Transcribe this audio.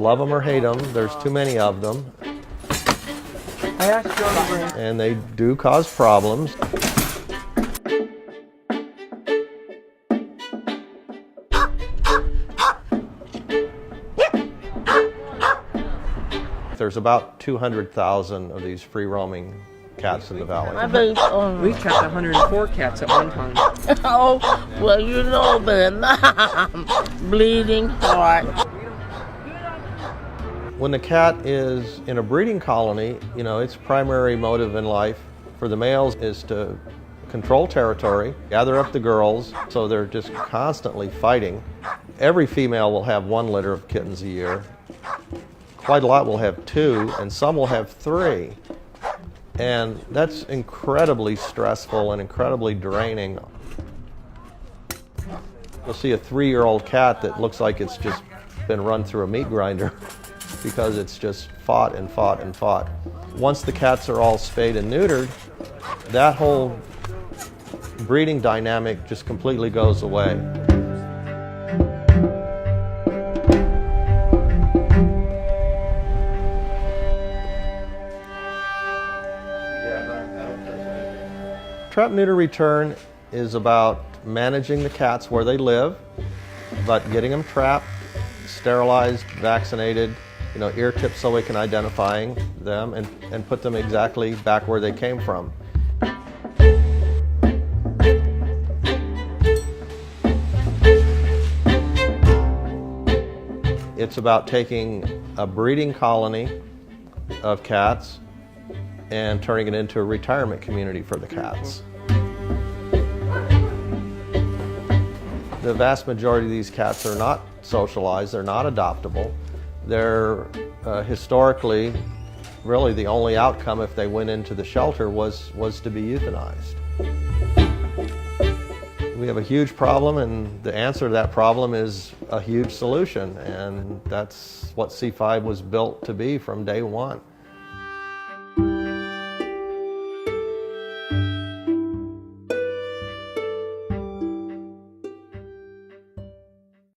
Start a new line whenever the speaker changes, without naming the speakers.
love them or hate them. There's too many of them.
I asked John.
And they do cause problems. There's about 200,000 of these free-roaming cats in the valley.
We kept 104 cats at one time.
Oh, well, you know, but bleeding heart.
When the cat is in a breeding colony, you know, its primary motive in life for the males is to control territory, gather up the girls, so they're just constantly fighting. Every female will have 1 litter of kittens a year. Quite a lot will have 2, and some will have 3. And that's incredibly stressful and incredibly draining. You'll see a 3-year-old cat that looks like it's just been run through a meat grinder because it's just fought and fought and fought. Once the cats are all spayed and neutered, that whole breeding dynamic just completely goes away. Trap-neuter return is about managing the cats where they live, but getting them trapped, sterilized, vaccinated, you know, ear tips so we can identify them and put them exactly back where they came from. It's about taking a breeding colony of cats and turning it into a retirement community for the cats. The vast majority of these cats are not socialized, they're not adoptable. They're historically, really the only outcome if they went into the shelter was to be euthanized. We have a huge problem, and the answer to that problem is a huge solution, and that's what C5 was built to be from day one.